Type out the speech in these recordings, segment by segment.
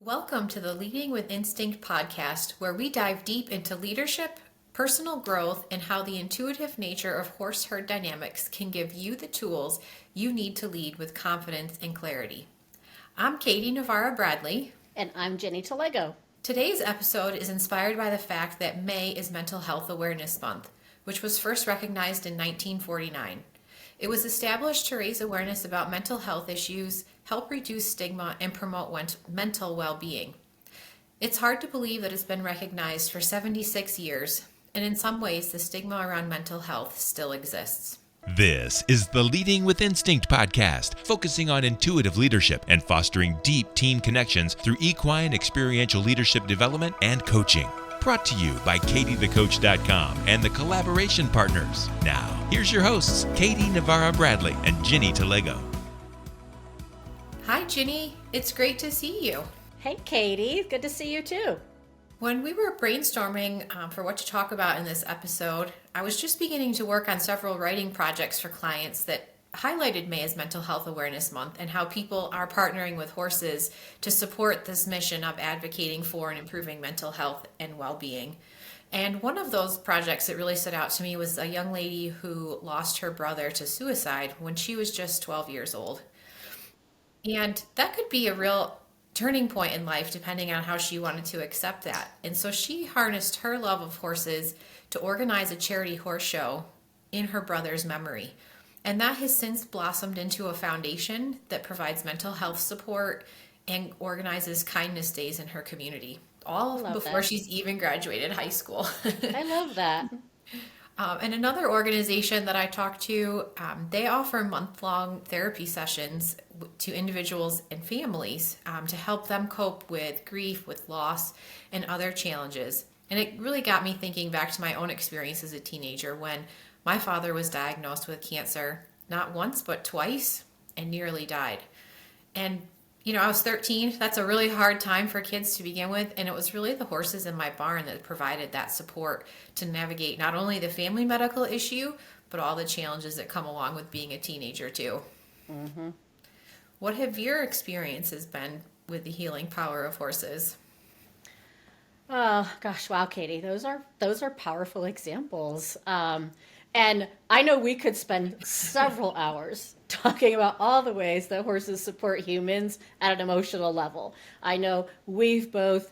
Welcome to the Leading with Instinct podcast, where we dive deep into leadership, personal growth, and how the intuitive nature of horse herd dynamics can give you the tools you need to lead with confidence and clarity. I'm Katie Navarra-Bradley. And I'm Ginny Telego. Today's episode is inspired by the fact that May is Mental Health Awareness Month, which was first recognized in 1949. It was established to raise awareness about mental health issues, help reduce stigma, and promote mental well-being. It's hard to believe that it's been recognized for 76 years, and in some ways the stigma around mental health still exists. This is the Leading with Instinct podcast, focusing on intuitive leadership and fostering deep team connections through equine experiential leadership development and coaching. Brought to you by KatieTheCoach.com and the Collaboration Partners. Now, here's your hosts, Katie Navarra-Bradley and Ginny Telego. Hi, Ginny. It's great to see you. Hey, Katie. Good to see you too. When we were brainstorming for what to talk about in this episode, I was just beginning to work on several writing projects for clients that highlighted May as Mental Health Awareness Month and how people are partnering with horses to support this mission of advocating for and improving mental health and well-being. And one of those projects that really stood out to me was a young lady who lost her brother to suicide when she was just 12 years old. And that could be a real turning point in life depending on how she wanted to accept that. And so she harnessed her love of horses to organize a charity horse show in her brother's memory. And that has since blossomed into a foundation that provides mental health support and organizes kindness days in her community, all before she's even graduated high school. I love that. And another organization that I talked to, they offer month-long therapy sessions to individuals and families to help them cope with grief, with loss, and other challenges. And it really got me thinking back to my own experience as a teenager when my father was diagnosed with cancer, not once, but twice, and nearly died. And, I was 13. That's a really hard time for kids to begin with. And it was really the horses in my barn that provided that support to navigate not only the family medical issue, but all the challenges that come along with being a teenager too. Mm-hmm. What have your experiences been with the healing power of horses? Oh gosh, wow, Katie, those are powerful examples. And I know we could spend several hours talking about all the ways that horses support humans at an emotional level. I know we've both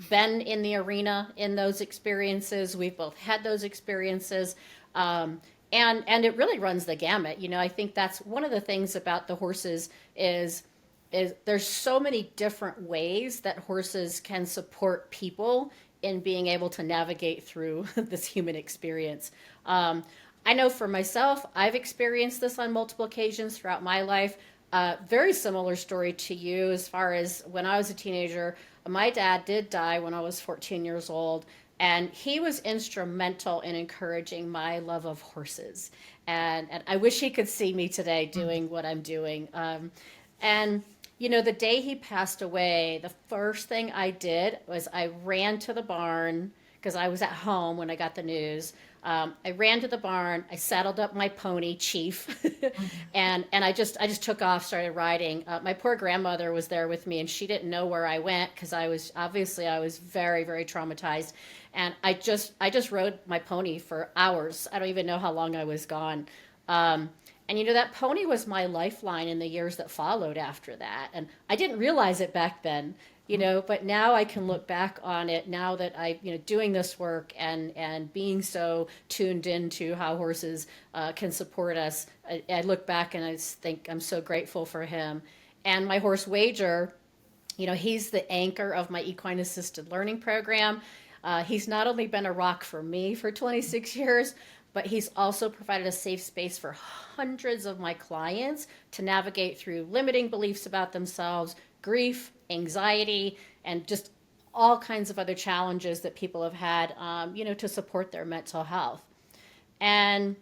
been in the arena in those experiences. We've both had those experiences. And it really runs the gamut. I think that's one of the things about the horses is there's so many different ways that horses can support people in being able to navigate through this human experience. I know for myself, I've experienced this on multiple occasions throughout my life. Very similar story to you as far as when I was a teenager. My dad did die when I was 14 years old, and he was instrumental in encouraging my love of horses. And I wish he could see me today doing what I'm doing. And the day he passed away, the first thing I did was I ran to the barn because I was at home when I got the news. I ran to the barn. I saddled up my pony, Chief, and I just took off, started riding. My poor grandmother was there with me, and she didn't know where I went because I was very, very traumatized. And I just rode my pony for hours. I don't even know how long I was gone. And that pony was my lifeline in the years that followed after that. And I didn't realize it back then, but now I can look back on it now that I, doing this work and being so tuned into how horses can support us. I look back and I think I'm so grateful for him. And my horse Wager, he's the anchor of my equine assisted learning program. He's not only been a rock for me for 26 years, but he's also provided a safe space for hundreds of my clients to navigate through limiting beliefs about themselves, grief, anxiety, and just all kinds of other challenges that people have had, to support their mental health. And,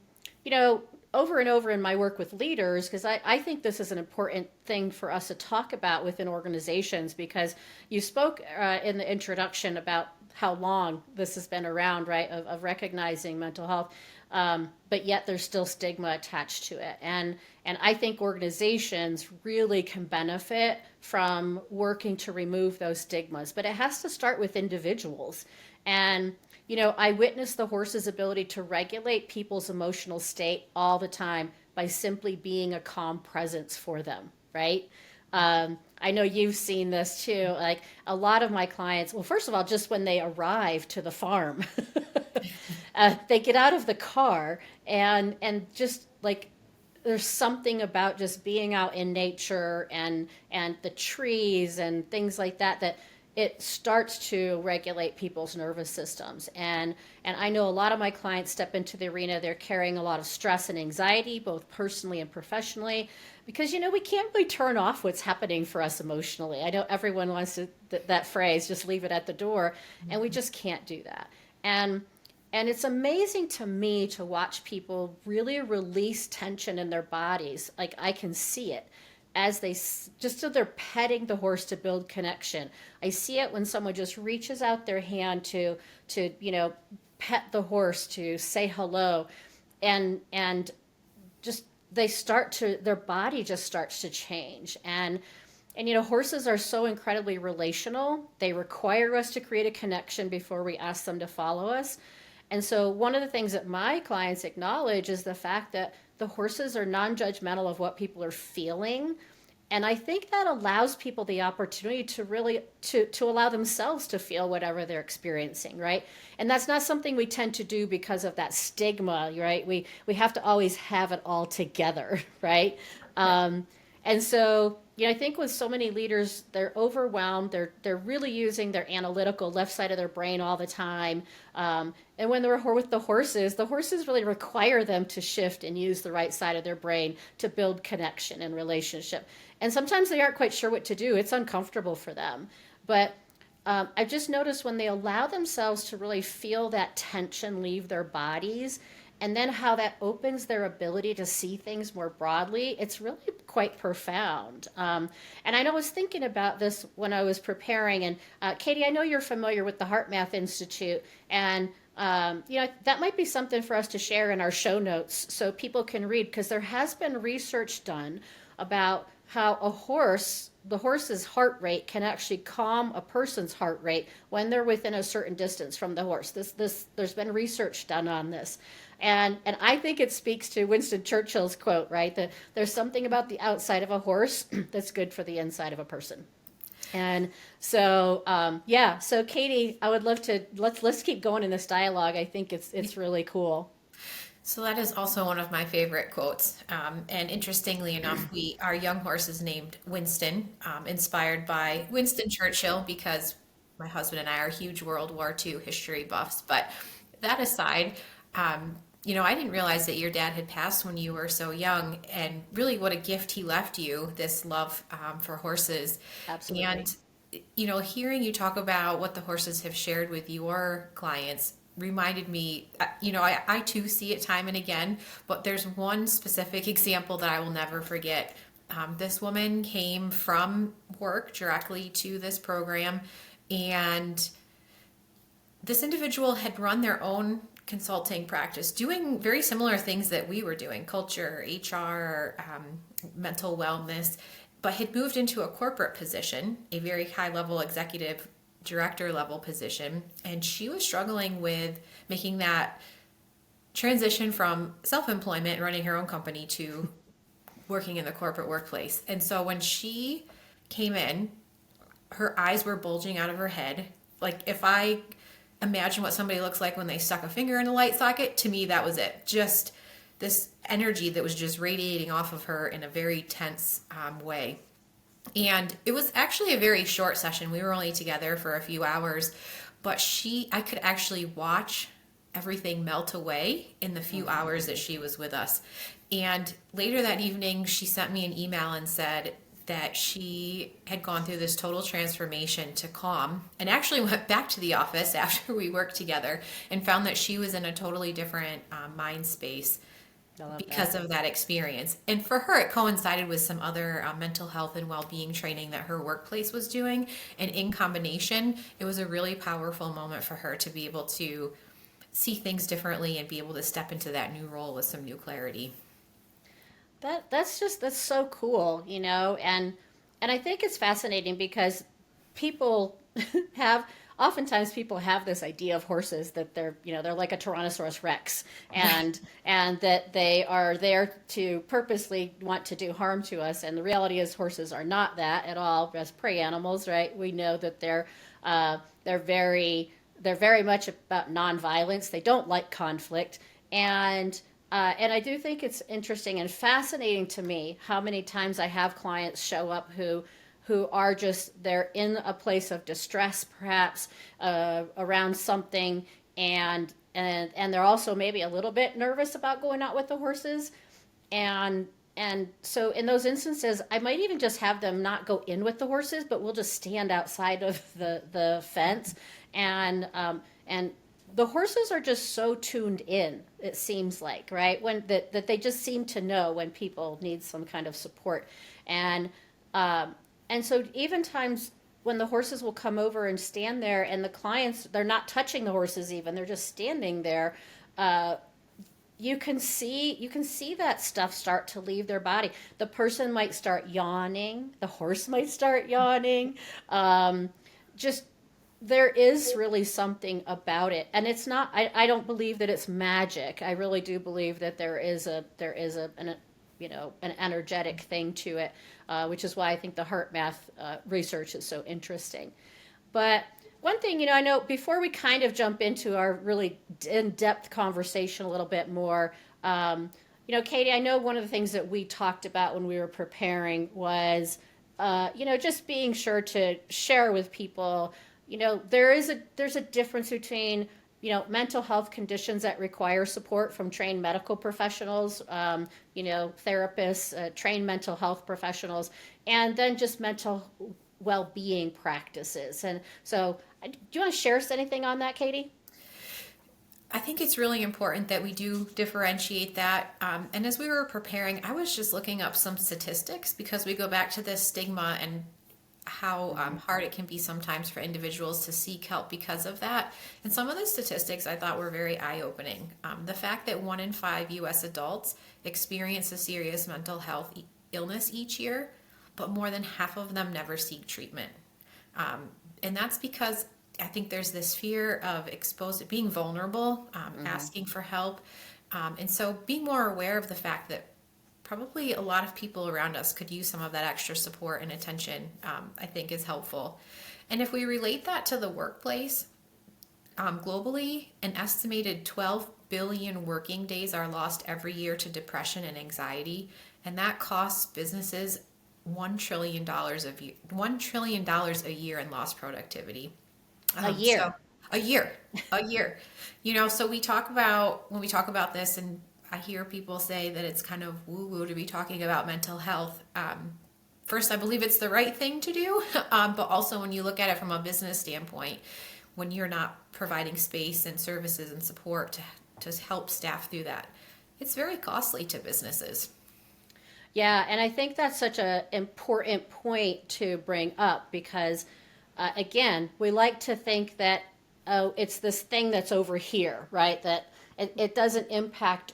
over and over in my work with leaders, because I think this is an important thing for us to talk about within organizations, because you spoke in the introduction about how long this has been around, right, of recognizing mental health. But yet there's still stigma attached to it. And I think organizations really can benefit from working to remove those stigmas, but it has to start with individuals. And, I witness the horse's ability to regulate people's emotional state all the time by simply being a calm presence for them, right? I know you've seen this too. Like a lot of my clients, well, first of all, just when they arrive to the farm, they get out of the car and just like there's something about just being out in nature and the trees and things like that it starts to regulate people's nervous systems. And I know a lot of my clients step into the arena, they're carrying a lot of stress and anxiety, both personally and professionally, because, we can't really turn off what's happening for us emotionally. I know everyone wants to, that phrase, just leave it at the door, and we just can't do that. And it's amazing to me to watch people really release tension in their bodies. Like I can see it as so they're petting the horse to build connection. I see it when someone just reaches out their hand to pet the horse, to say hello, and just their body just starts to change. And horses are so incredibly relational. They require us to create a connection before we ask them to follow us. And so one of the things that my clients acknowledge is the fact that the horses are non-judgmental of what people are feeling. And I think that allows people the opportunity to really to allow themselves to feel whatever they're experiencing, right? And that's not something we tend to do because of that stigma, right? We have to always have it all together, right? And so, I think with so many leaders, they're overwhelmed. They're really using their analytical left side of their brain all the time. And when they're with the horses really require them to shift and use the right side of their brain to build connection and relationship. And sometimes they aren't quite sure what to do. It's uncomfortable for them. But I've just noticed when they allow themselves to really feel that tension leave their bodies, and then how that opens their ability to see things more broadly, it's really quite profound. And I know I was thinking about this when I was preparing. And Katie, I know you're familiar with the HeartMath Institute. And that might be something for us to share in our show notes so people can read, because there has been research done about how the horse's heart rate can actually calm a person's heart rate when they're within a certain distance from the horse. There's been research done on this. And I think it speaks to Winston Churchill's quote, right? That there's something about the outside of a horse that's good for the inside of a person. And so, so Katie, I would love to, let's keep going in this dialogue. I think it's really cool. So that is also one of my favorite quotes. And interestingly enough, our young horse is named Winston, inspired by Winston Churchill, because my husband and I are huge World War II history buffs. But that aside, I didn't realize that your dad had passed when you were so young, and really what a gift he left you, this love for horses. Absolutely. And, hearing you talk about what the horses have shared with your clients reminded me, I too see it time and again, but there's one specific example that I will never forget. This woman came from work directly to this program, and this individual had run their own consulting practice, doing very similar things that we were doing, culture, HR, mental wellness, but had moved into a corporate position, a very high-level executive director level position, and she was struggling with making that transition from self-employment, running her own company, to working in the corporate workplace. And so when she came in, her eyes were bulging out of her head. Like if I imagine what somebody looks like when they stuck a finger in a light socket, to me that was it. Just this energy that was just radiating off of her in a very tense way. And it was actually a very short session. We were only together for a few hours, but I could actually watch everything melt away in the few hours that she was with us. And later that evening, she sent me an email and said that she had gone through this total transformation to calm, and actually went back to the office after we worked together and found that she was in a totally different mind space. I love because that. of that experience. And for her, it coincided with some other mental health and well-being training that her workplace was doing. And in combination, it was a really powerful moment for her to be able to see things differently and be able to step into that new role with some new clarity. That's so cool, and I think it's fascinating because people have oftentimes people have this idea of horses that they're like a Tyrannosaurus Rex, Right. and that they are there to purposely want to do harm to us. And the reality is horses are not that at all as prey animals, right? We know that they're very much about nonviolence. They don't like conflict, and I do think it's interesting and fascinating to me how many times I have clients show up who are just they're in a place of distress, perhaps around something, and they're also maybe a little bit nervous about going out with the horses, and so in those instances, I might even just have them not go in with the horses, but we'll just stand outside of the fence, and the horses are just so tuned in. It seems like, right, when that they just seem to know when people need some kind of support, and um, and so even times when the horses will come over and stand there, and the clients they're not touching the horses, even they're just standing there. Uh, you can see that stuff start to leave their body. The person might start yawning, the horse might start yawning. Just there is really something about it, and it's not. I don't believe that it's magic. I really do believe that there is an energetic thing to it, which is why I think the heart math research is so interesting. But one thing, I know before we kind of jump into our really in-depth conversation a little bit more, Katie, I know one of the things that we talked about when we were preparing was, just being sure to share with people, there's a difference between, mental health conditions that require support from trained medical professionals, therapists, trained mental health professionals, and then just mental well-being practices. And so, do you want to share anything on that, Katie? I think it's really important that we do differentiate that. And as we were preparing, I was just looking up some statistics because we go back to this stigma and how hard it can be sometimes for individuals to seek help because of that. And some of the statistics I thought were very eye-opening. The fact that 1 in 5 U.S. adults experience a serious mental health illness each year, but more than half of them never seek treatment. And that's because I think there's this fear of being vulnerable, asking for help. And so being more aware of the fact that probably a lot of people around us could use some of that extra support and attention, I think is helpful. And if we relate that to the workplace, globally, an estimated 12 billion working days are lost every year to depression and anxiety, and that costs businesses $1 trillion a year in lost productivity. A So year. a year. So we talk about when we talk about this, and I hear people say that it's kind of woo-woo to be talking about mental health. First, I believe it's the right thing to do, but also when you look at it from a business standpoint, when you're not providing space and services and support to help staff through that, it's very costly to businesses. Yeah, and I think that's such an important point to bring up because, again, we like to think that, oh, it's this thing that's over here, right? That it doesn't impact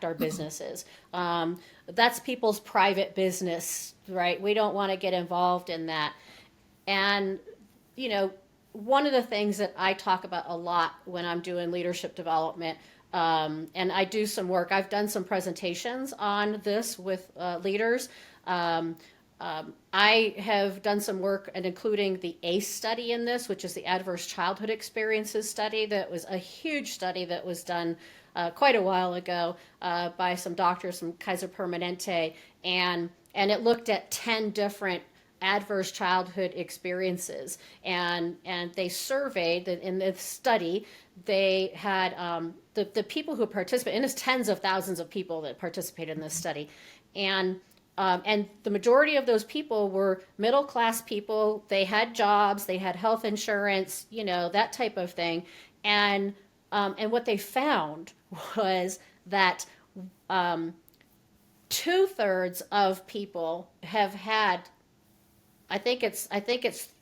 our businesses. That's people's private business, right? We don't want to get involved in that. And, one of the things that I talk about a lot when I'm doing leadership development, and I do some work, I've done some presentations on this with leaders. Um, I have done some work and including the ACE study in this, which is the Adverse Childhood Experiences study. That was a huge study that was done quite a while ago by some doctors from Kaiser Permanente, and it looked at 10 different adverse childhood experiences, and they surveyed that in this study they had the people who participated, and it's tens of thousands of people that participated in this study, and the majority of those people were middle class people. They had jobs, they had health insurance, that type of thing, and what they found was that 2/3 of people have had, I think it's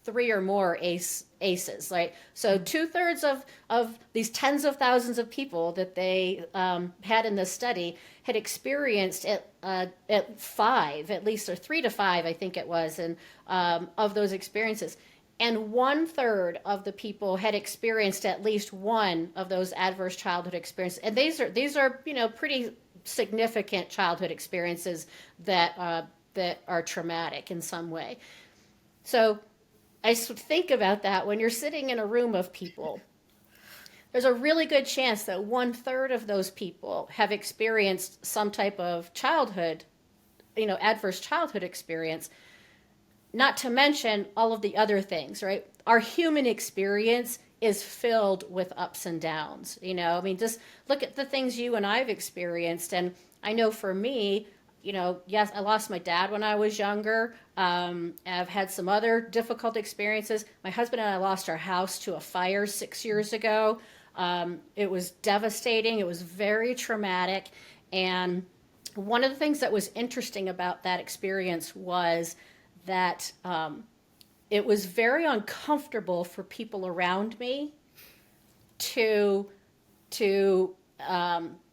three or more ACEs, right? So 2/3 of these tens of thousands of people that they had in this study had experienced at five, at least, or 3 to 5, I think it was, and of those experiences. And 1/3 of the people had experienced at least one of those adverse childhood experiences. And these are pretty significant childhood experiences that are traumatic in some way. So I think about that when you're sitting in a room of people. There's a really good chance that 1/3 of those people have experienced some type of childhood, adverse childhood experience, not to mention all of the other things, right? Our human experience is filled with ups and downs. I mean, just look at the things you and I've experienced. And I know for me, yes, I lost my dad when I was younger. I've had some other difficult experiences. My husband and I lost our house to a fire 6 years ago. It was devastating. It was very traumatic. And one of the things that was interesting about that experience was that it was very uncomfortable for people around me to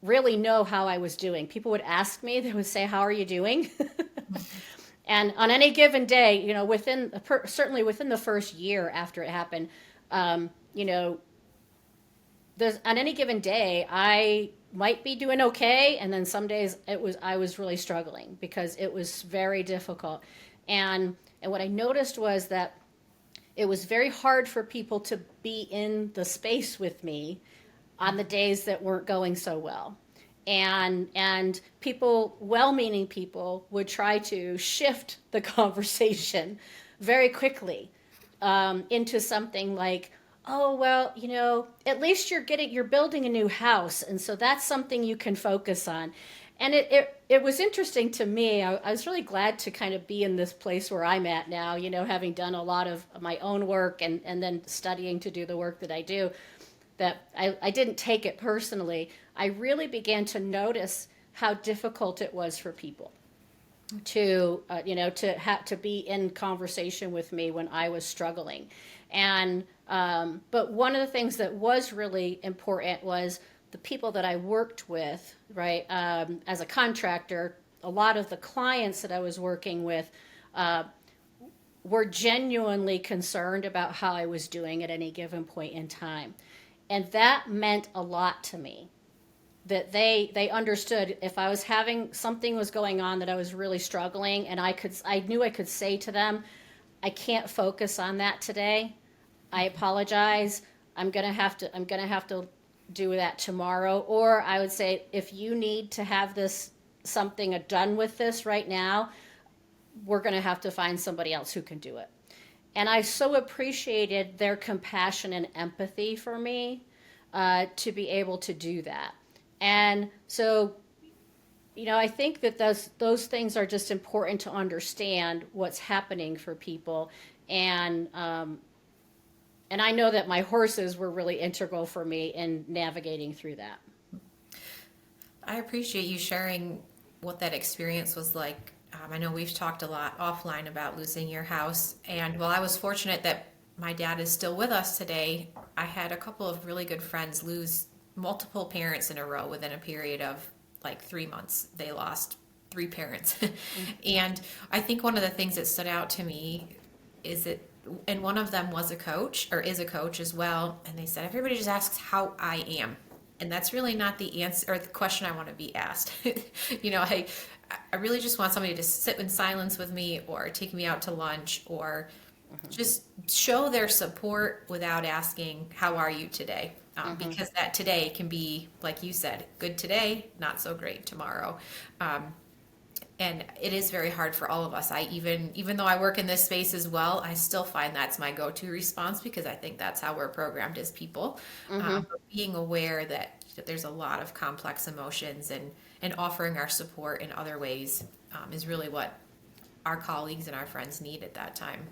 really know how I was doing. People would ask me, they would say, "How are you doing?" And on any given day, certainly within the first year after it happened, there's on any given day, I might be doing okay, and then some days I was really struggling because it was very difficult. And what I noticed was that it was very hard for people to be in the space with me on the days that weren't going so well. And people, well-meaning people, would try to shift the conversation very quickly into something like, "Oh, well, at least you're building a new house, and so that's something you can focus on." And it was interesting to me. I was really glad to kind of be in this place where I'm at now, having done a lot of my own work and then studying to do the work that I do, that I didn't take it personally. I really began to notice how difficult it was for people to be in conversation with me when I was struggling. And but one of the things that was really important was the people that I worked with, right? As a contractor, a lot of the clients that I was working with were genuinely concerned about how I was doing at any given point in time. And that meant a lot to me, that they understood if I was having something was going on that I was really struggling, and I knew I could say to them, "I can't focus on that today. I apologize. I'm gonna have to do that tomorrow." Or I would say, "If you need to have something done with this right now, we're gonna have to find somebody else who can do it." And I so appreciated their compassion and empathy for me to be able to do that. And so, I think that those things are just important to understand what's happening for people. And I know that my horses were really integral for me in navigating through that. I appreciate you sharing what that experience was like. I know we've talked a lot offline about losing your house, and while I was fortunate that my dad is still with us today, I had a couple of really good friends lose multiple parents in a row within a period of like 3 months. They lost 3 parents. And I think one of the things that stood out to me is that, and one of them was a coach, or is a coach as well, and they said, "Everybody just asks how I am." And that's really not the answer or the question I want to be asked. I really just want somebody to sit in silence with me, or take me out to lunch, or just show their support without asking, "How are you today?" Because that today can be, like you said, good today, not so great tomorrow. And it is very hard for all of us. Even though I work in this space as well, I still find that's my go-to response, because I think that's how we're programmed as people. But being aware that there's a lot of complex emotions, and offering our support in other ways is really what our colleagues and our friends need at that time.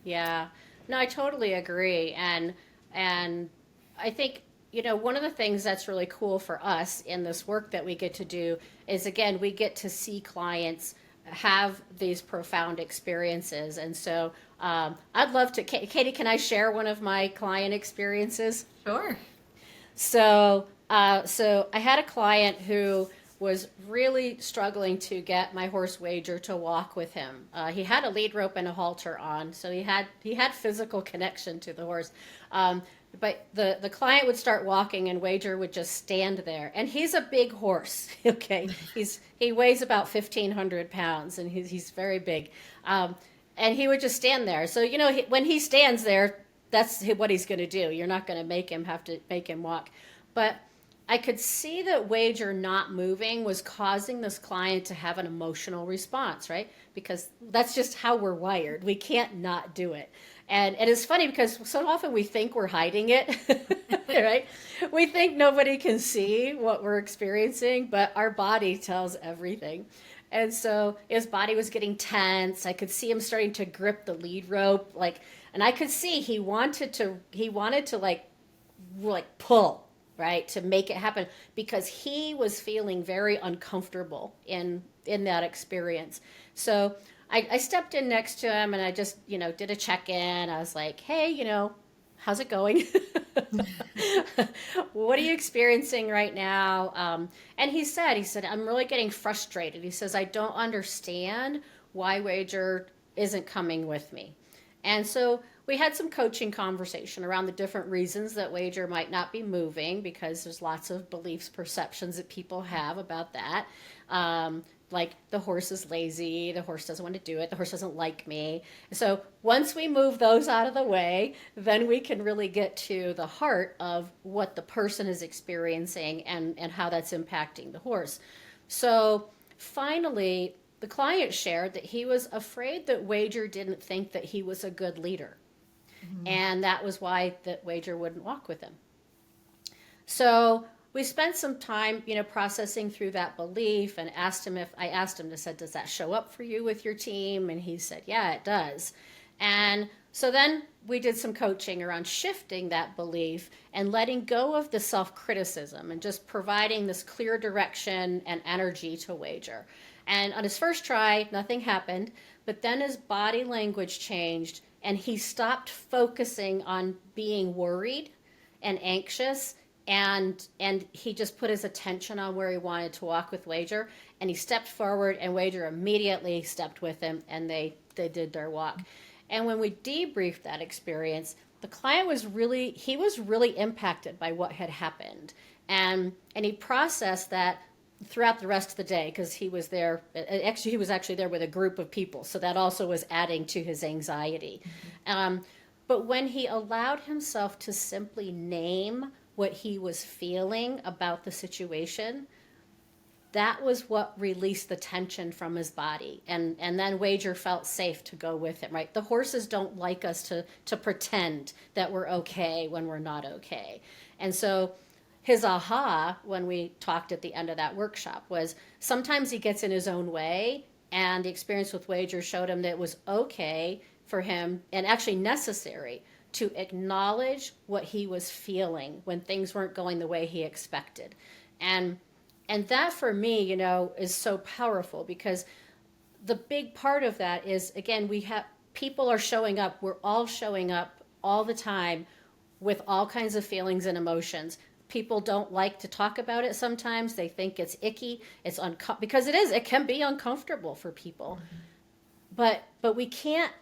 Yeah, no, I totally agree. And I think one of the things that's really cool for us in this work that we get to do is, again, we get to see clients have these profound experiences. And so I'd love to, Katie, can I share one of my client experiences? Sure. So I had a client who was really struggling to get my horse Wager to walk with him. He had a lead rope and a halter on, so he had physical connection to the horse. But the client would start walking and Wager would just stand there. And he's a big horse, okay? He weighs about 1,500 pounds and he's very big. And he would just stand there. So, when he stands there, that's what he's going to do. You're not going to make him walk. But I could see that Wager not moving was causing this client to have an emotional response, right? Because that's just how we're wired. We can't not do it. And it's funny because so often we think we're hiding it, right? We think nobody can see what we're experiencing, but our body tells everything. And so his body was getting tense. I could see him starting to grip the lead rope, and I could see he wanted to like pull, right, to make it happen, because he was feeling very uncomfortable in that experience. So I stepped in next to him and I just, did a check-in. I was like, hey, how's it going? What are you experiencing right now? And he said, I'm really getting frustrated. He says, I don't understand why Wager isn't coming with me. And so we had some coaching conversation around the different reasons that Wager might not be moving, because there's lots of beliefs, perceptions that people have about that. Like the horse is lazy, the horse doesn't want to do it, the horse doesn't like me. So once we move those out of the way, then we can really get to the heart of what the person is experiencing and how that's impacting the horse. So finally, the client shared that he was afraid that Wager didn't think that he was a good leader. Mm-hmm. And that was why that Wager wouldn't walk with him. So we spent some time, processing through that belief, and I asked him, does that show up for you with your team? And he said, yeah, it does. And so then we did some coaching around shifting that belief and letting go of the self-criticism and just providing this clear direction and energy to Wager. And on his first try, nothing happened, but then his body language changed and he stopped focusing on being worried and anxious. And he just put his attention on where he wanted to walk with Wager, and he stepped forward, and Wager immediately stepped with him, and they did their walk. And when we debriefed that experience, the client was really impacted by what had happened, and he processed that throughout the rest of the day, because he was there. Actually, he was actually there with a group of people, so that also was adding to his anxiety. Mm-hmm. But when he allowed himself to simply name what he was feeling about the situation, that was what released the tension from his body. And then Wager felt safe to go with him, right? The horses don't like us to pretend that we're okay when we're not okay. And so his aha, when we talked at the end of that workshop, was sometimes he gets in his own way, and the experience with Wager showed him that it was okay for him, and actually necessary, to acknowledge what he was feeling when things weren't going the way he expected. And that for me, is so powerful, because the big part of that is, again, people are showing up, we're all showing up all the time with all kinds of feelings and emotions. People don't like to talk about it sometimes. They think it's icky, because it can be uncomfortable for people. Mm-hmm. But we can't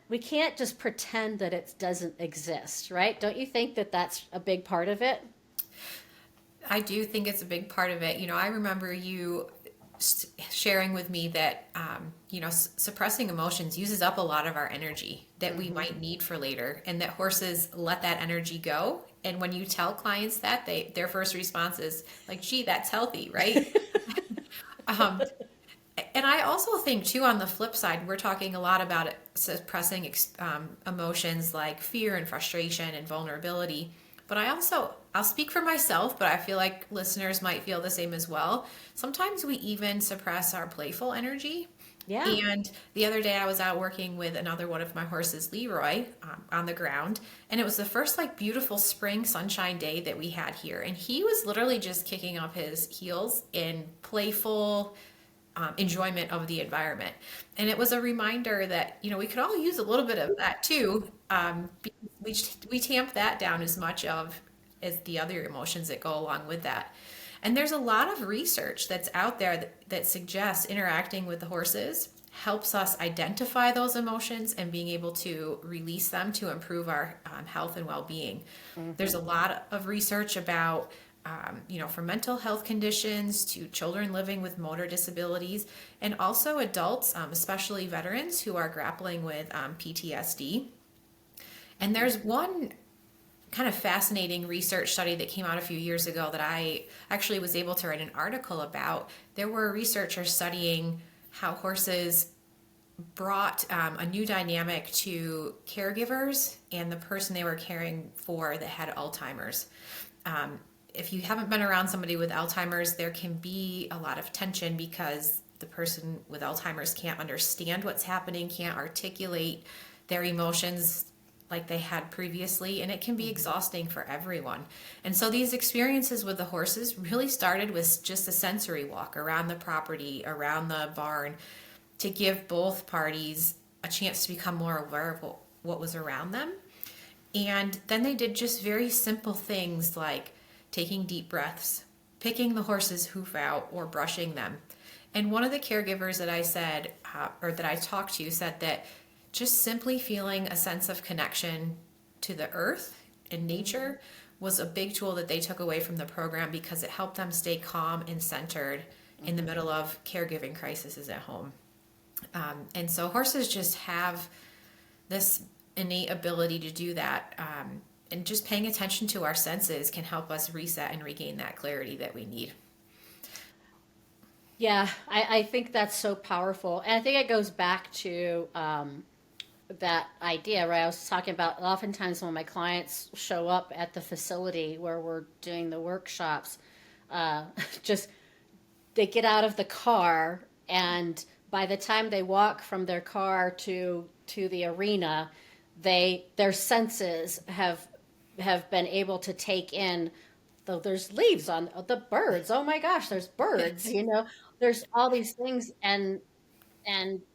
just pretend that it doesn't exist, right? Don't you think that that's a big part of it? I do think it's a big part of it. I remember you sharing with me that, suppressing emotions uses up a lot of our energy that we might need for later, and that horses let that energy go. And when you tell clients that, their first response is like, gee, that's healthy, right? And I also think, too, on the flip side, we're talking a lot about suppressing emotions like fear and frustration and vulnerability. But I'll speak for myself, but I feel like listeners might feel the same as well. Sometimes we even suppress our playful energy. Yeah. And the other day I was out working with another one of my horses, Leroy, on the ground. And it was the first like beautiful spring sunshine day that we had here. And he was literally just kicking up his heels in playful enjoyment of the environment. And it was a reminder that, we could all use a little bit of that too. We tamp that down as much as the other emotions that go along with that. And there's a lot of research that's out there that suggests interacting with the horses helps us identify those emotions and being able to release them to improve our health and well-being. Mm-hmm. There's a lot of research about, from mental health conditions to children living with motor disabilities, and also adults, especially veterans who are grappling with PTSD. And there's one kind of fascinating research study that came out a few years ago that I actually was able to write an article about. There were researchers studying how horses brought a new dynamic to caregivers and the person they were caring for that had Alzheimer's. If you haven't been around somebody with Alzheimer's, there can be a lot of tension because the person with Alzheimer's can't understand what's happening, can't articulate their emotions like they had previously, and it can be exhausting for everyone. And so these experiences with the horses really started with just a sensory walk around the property, around the barn, to give both parties a chance to become more aware of what was around them. And then they did just very simple things like taking deep breaths, picking the horse's hoof out, or brushing them. And one of the caregivers that I talked to said that just simply feeling a sense of connection to the earth and nature was a big tool that they took away from the program because it helped them stay calm and centered in the middle of caregiving crises at home. And so horses just have this innate ability to do that. And just paying attention to our senses can help us reset and regain that clarity that we need. Yeah, I think that's so powerful. And I think it goes back to that idea, right? I was talking about oftentimes when my clients show up at the facility where we're doing the workshops, just they get out of the car, and by the time they walk from their car to the arena, their senses have been able to take in, though there's leaves on the birds. Oh my gosh, there's birds, there's all these things. And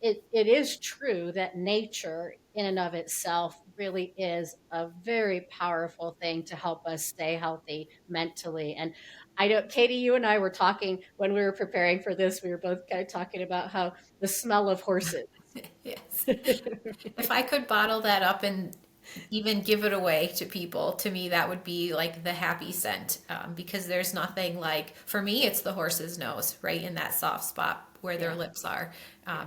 it is true that nature in and of itself really is a very powerful thing to help us stay healthy mentally. And I know, Katie, you and I were talking when we were preparing for this, we were both kind of talking about how the smell of horses. Yes. If I could bottle that up and even give it away to people, to me, that would be like the happy scent, because there's nothing like, for me, it's the horse's nose, right in that soft spot where their lips are.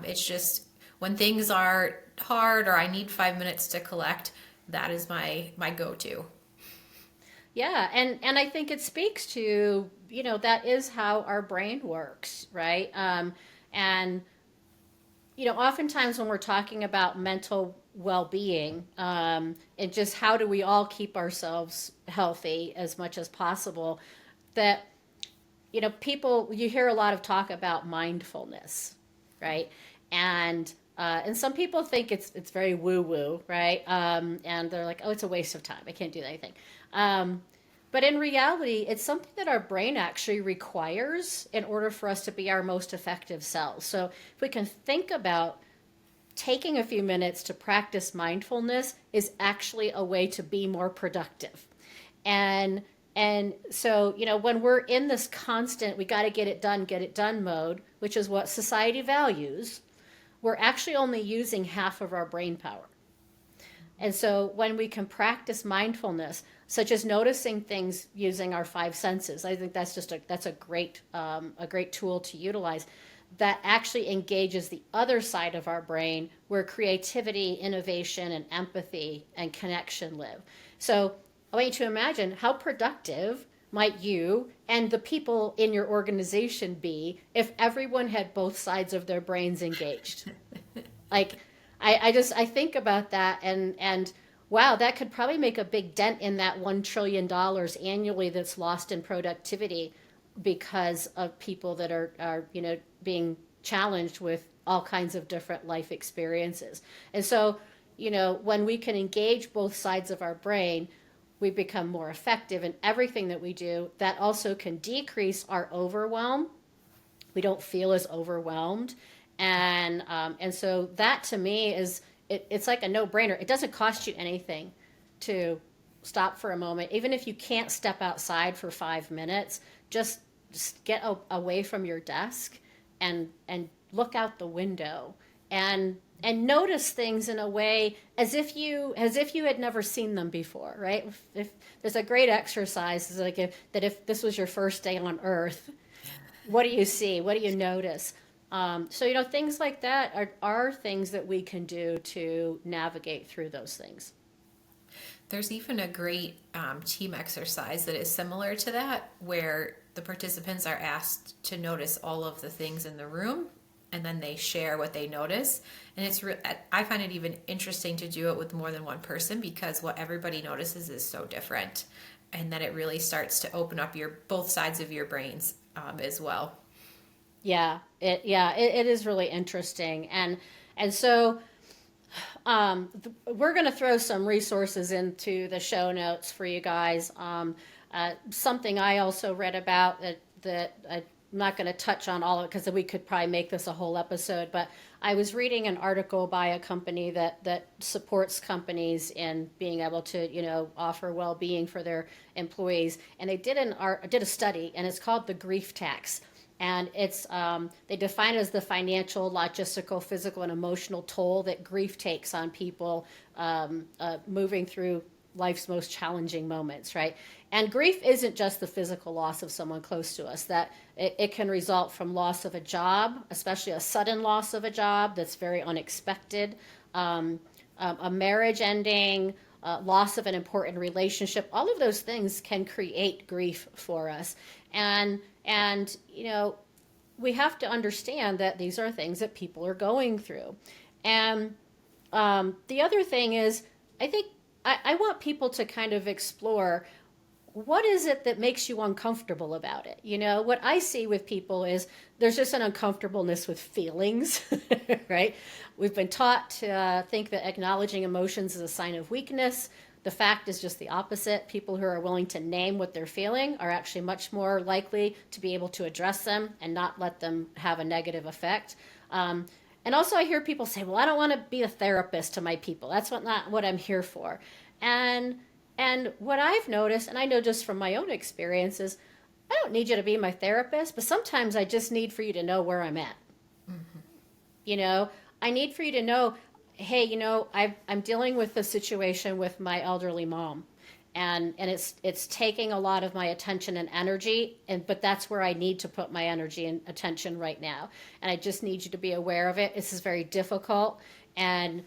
It's just when things are hard or I need 5 minutes to collect, that is my go-to. Yeah, and I think it speaks to, that is how our brain works, right? And oftentimes when we're talking about mental well-being, and just how do we all keep ourselves healthy as much as possible, that you hear a lot of talk about mindfulness, right? And some people think it's very woo-woo, right? And they're like, oh, it's a waste of time. I can't do anything. But in reality, it's something that our brain actually requires in order for us to be our most effective selves. So if we can think about taking a few minutes to practice mindfulness is actually a way to be more productive. And so, when we're in this constant, we got to get it done mode, which is what society values, we're actually only using half of our brain power. And so when we can practice mindfulness, such as noticing things using our five senses, I think that's a great tool to utilize. That actually engages the other side of our brain where creativity, innovation, and empathy and connection live. So I want you to imagine how productive might you and the people in your organization be if everyone had both sides of their brains engaged. Like, I think about that and wow, that could probably make a big dent in that $1 trillion annually that's lost in productivity because of people that are being challenged with all kinds of different life experiences. And so, when we can engage both sides of our brain, we become more effective in everything that we do. That also can decrease our overwhelm. We don't feel as overwhelmed. And so that to me is, it's like a no-brainer. It doesn't cost you anything to stop for a moment. Even if you can't step outside for 5 minutes, just get away from your desk and look out the window and notice things in a way as if you had never seen them before, right? If there's a great exercise, is like if this was your first day on Earth, what do you see? What do you notice? So things like that are things that we can do to navigate through those things. There's even a great team exercise that is similar to that, where the participants are asked to notice all of the things in the room, and then they share what they notice. And I find it even interesting to do it with more than one person, because what everybody notices is so different, and then it really starts to open up both sides of your brains as well. Yeah, it is really interesting, and so we're going to throw some resources into the show notes for you guys. Something I also read about that I'm not going to touch on all of it because we could probably make this a whole episode, but I was reading an article by a company that supports companies in being able to, offer well-being for their employees. And they did a study, and it's called the grief tax. And it's they define it as the financial, logistical, physical, and emotional toll that grief takes on people moving through life's most challenging moments, right? And grief isn't just the physical loss of someone close to us. That it can result from loss of a job, especially a sudden loss of a job that's very unexpected, a marriage ending, loss of an important relationship. All of those things can create grief for us. And we have to understand that these are things that people are going through. And the other thing is, I think I want people to kind of explore, what is it that makes you uncomfortable about it? What I see with people is there's just an uncomfortableness with feelings, right? We've been taught to think that acknowledging emotions is a sign of weakness. The fact is just the opposite. People who are willing to name what they're feeling are actually much more likely to be able to address them and not let them have a negative effect. And also I hear people say, well, I don't want to be a therapist to my people. That's not what I'm here for. And what I've noticed, and I know just from my own experiences, I don't need you to be my therapist, but sometimes I just need for you to know where I'm at. Mm-hmm. I need for you to know, hey, I'm dealing with a situation with my elderly mom, and it's taking a lot of my attention and energy, but that's where I need to put my energy and attention right now. And I just need you to be aware of it. This is very difficult. And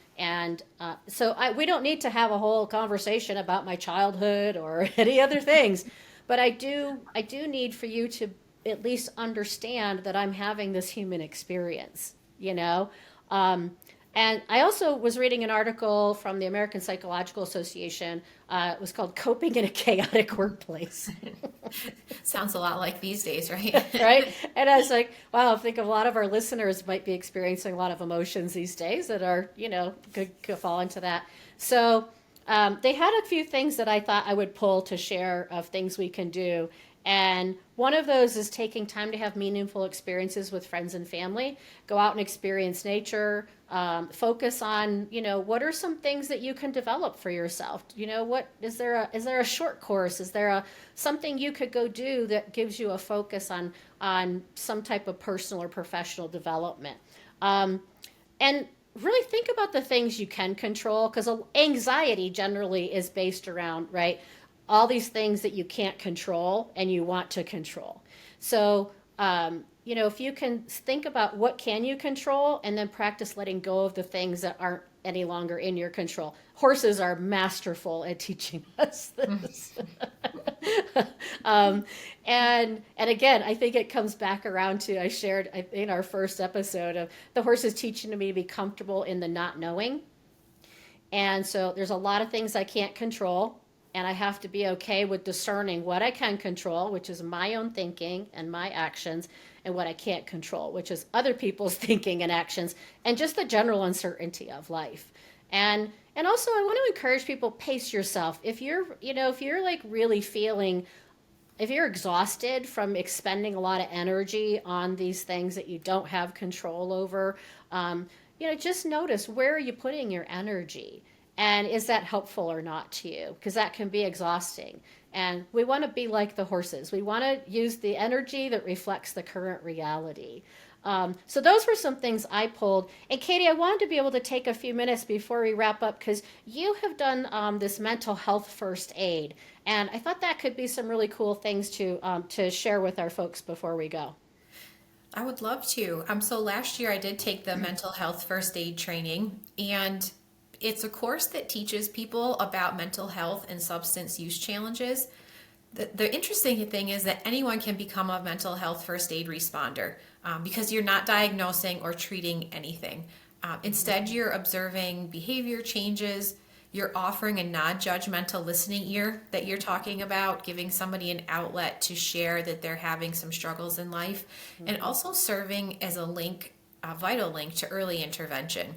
so we don't need to have a whole conversation about my childhood or any other things, but I do need for you to at least understand that I'm having this human experience, And I also was reading an article from the American Psychological Association. It was called Coping in a Chaotic Workplace. Sounds a lot like these days, right? Right? And I was like, wow, I think a lot of our listeners might be experiencing a lot of emotions these days that are, could fall into that. So they had a few things that I thought I would pull to share of things we can do. And one of those is taking time to have meaningful experiences with friends and family. Go out and experience nature. Focus on, what are some things that you can develop for yourself? What is there a short course? Is there something you could go do that gives you a focus on some type of personal or professional development? And really think about the things you can control, because anxiety generally is based around, right, all these things that you can't control and you want to control. So, if you can think about what can you control, and then practice letting go of the things that aren't any longer in your control. Horses are masterful at teaching us this. And again, I think it comes back around to, I shared in our first episode of the horses teaching me to be comfortable in the not knowing. And so there's a lot of things I can't control. And I have to be okay with discerning what I can control, which is my own thinking and my actions, and what I can't control, which is other people's thinking and actions and just the general uncertainty of life. And also I want to encourage people, pace yourself. If you're like really feeling, if you're exhausted from expending a lot of energy on these things that you don't have control over, just notice, where are you putting your energy? And is that helpful or not to you? Because that can be exhausting. And we want to be like the horses. We want to use the energy that reflects the current reality. So those were some things I pulled. And Katie, I wanted to be able to take a few minutes before we wrap up, because you have done this mental health first aid. And I thought that could be some really cool things to share with our folks before we go. I would love to. So last year I did take the mental health first aid training, and it's a course that teaches people about mental health and substance use challenges. The interesting thing is that anyone can become a mental health first aid responder, because you're not diagnosing or treating anything. Instead, you're observing behavior changes. You're offering a non-judgmental listening ear that you're talking about, giving somebody an outlet to share that they're having some struggles in life, and also serving as a vital link to early intervention.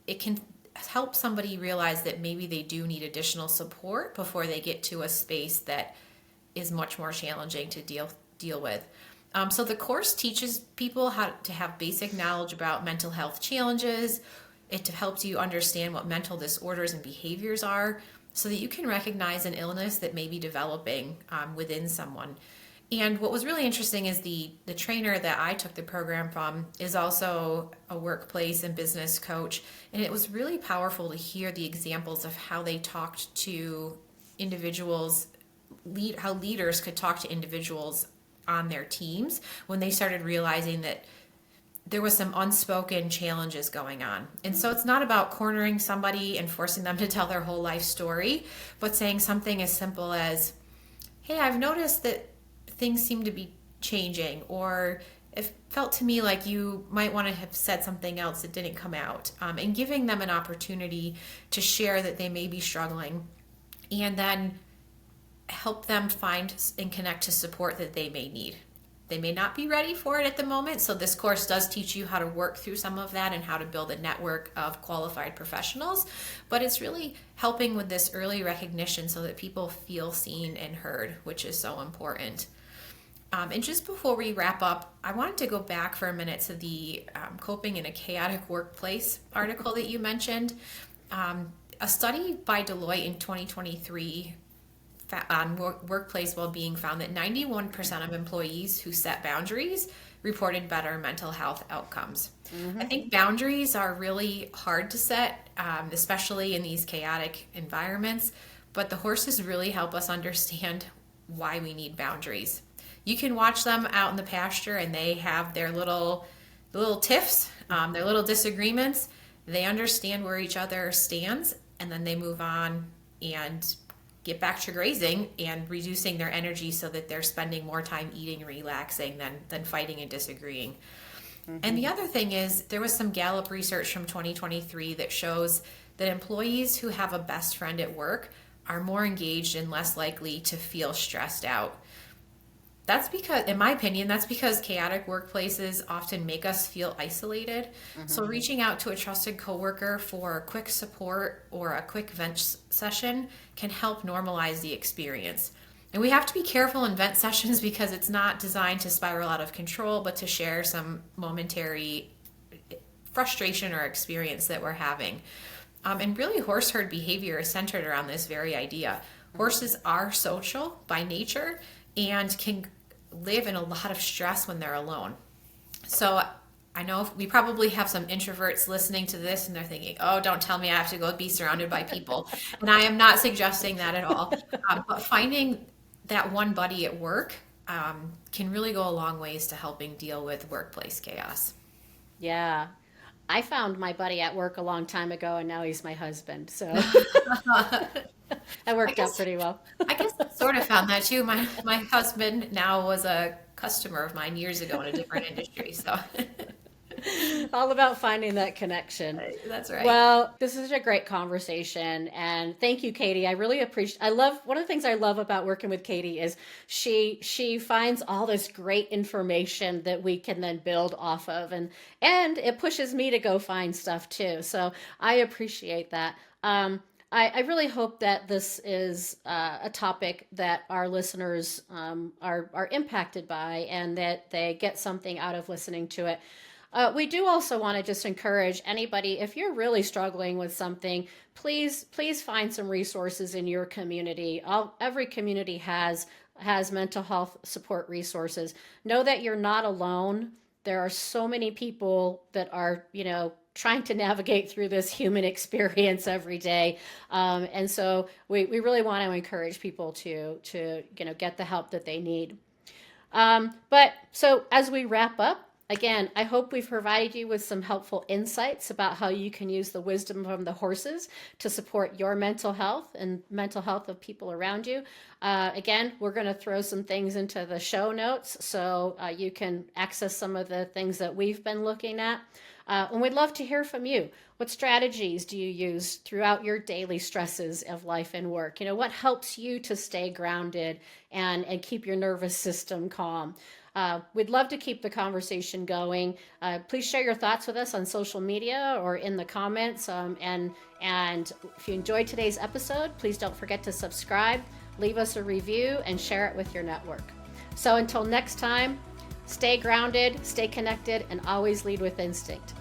It can help somebody realize that maybe they do need additional support before they get to a space that is much more challenging to deal with. So the course teaches people how to have basic knowledge about mental health challenges. It helps you understand what mental disorders and behaviors are, so that you can recognize an illness that may be developing within someone. And what was really interesting is the trainer that I took the program from is also a workplace and business coach. And it was really powerful to hear the examples of how they talked to individuals, how leaders could talk to individuals on their teams when they started realizing that there was some unspoken challenges going on. And so it's not about cornering somebody and forcing them to tell their whole life story, but saying something as simple as, hey, I've noticed that things seem to be changing, or it felt to me like you might want to have said something else that didn't come out, and giving them an opportunity to share that they may be struggling, and then help them find and connect to support that they may need. They may not be ready for it at the moment, so this course does teach you how to work through some of that and how to build a network of qualified professionals, but it's really helping with this early recognition so that people feel seen and heard, which is so important. And just before we wrap up, I wanted to go back for a minute to the Coping in a Chaotic Workplace article that you mentioned. A study by Deloitte in 2023 on workplace well-being found that 91% of employees who set boundaries reported better mental health outcomes. I think boundaries are really hard to set, especially in these chaotic environments, but the horses really help us understand why we need boundaries. You can watch them out in the pasture and they have their little tiffs, their little disagreements. They understand where each other stands, and then they move on and get back to grazing and reducing their energy so that they're spending more time eating and relaxing than fighting and disagreeing. And the other thing is, there was some Gallup research from 2023 that shows that employees who have a best friend at work are more engaged and less likely to feel stressed out. That's because, in my opinion, that's because chaotic workplaces often make us feel isolated. So reaching out to a trusted coworker for quick support or a quick vent session can help normalize the experience. And we have to be careful in vent sessions because it's not designed to spiral out of control, but to share some momentary frustration or experience that we're having. And really, horse herd behavior is centered around this very idea. Horses are social by nature and can live in a lot of stress when they're alone. So I know we probably have some introverts listening to this and they're thinking, oh, don't tell me I have to go be surrounded by people. And I am not suggesting that at all. But finding that one buddy at work can really go a long ways to helping deal with workplace chaos. Yeah. I found my buddy at work a long time ago, and now he's my husband. So that worked out pretty well. I guess I sort of found that too. My husband now was a customer of mine years ago in a different industry. So All about finding that connection. That's right. Well, this is a great conversation, and thank you, Katie. I really appreciate. One of the things I love about working with Katie is she finds all this great information that we can then build off of, and it pushes me to go find stuff too. So I appreciate that. I really hope that this is a topic that our listeners are impacted by, and that they get something out of listening to it. We do also want to just encourage anybody, if you're really struggling with something, please find some resources in your community. Every community has mental health support resources. Know that you're not alone. There are so many people that are, trying to navigate through this human experience every day. And so we really want to encourage people to get the help that they need. But so as we wrap up, again, I hope we've provided you with some helpful insights about how you can use the wisdom from the horses to support your mental health and mental health of people around you. Again, we're going to throw some things into the show notes so you can access some of the things that we've been looking at. And we'd love to hear from you. What strategies do you use throughout your daily stresses of life and work? What helps you to stay grounded and keep your nervous system calm? We'd love to keep the conversation going. Please share your thoughts with us on social media or in the comments. And if you enjoyed today's episode, please don't forget to subscribe, leave us a review, and share it with your network. So until next time, stay grounded, stay connected, and always lead with instinct.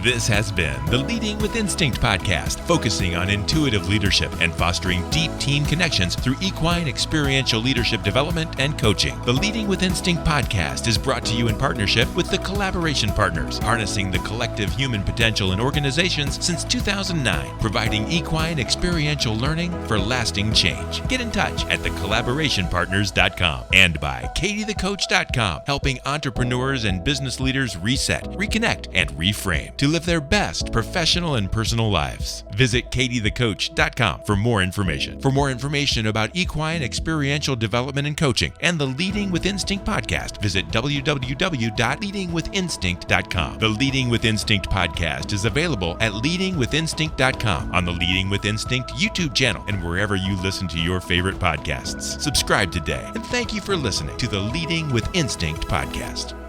This has been the Leading with Instinct podcast, focusing on intuitive leadership and fostering deep team connections through equine experiential leadership development and coaching. The Leading with Instinct podcast is brought to you in partnership with the Collaboration Partners, harnessing the collective human potential in organizations since 2009, providing equine experiential learning for lasting change. Get in touch at thecollaborationpartners.com and by katiethecoach.com, helping entrepreneurs and business leaders reset, reconnect, and reframe to live their best professional and personal lives. Visit katiethecoach.com for more information. For more information about equine experiential development and coaching and the Leading with Instinct podcast, visit www.leadingwithinstinct.com. The Leading with Instinct podcast is available at leadingwithinstinct.com, on the Leading with Instinct YouTube channel, and wherever you listen to your favorite podcasts. Subscribe today, and thank you for listening to the Leading with Instinct podcast.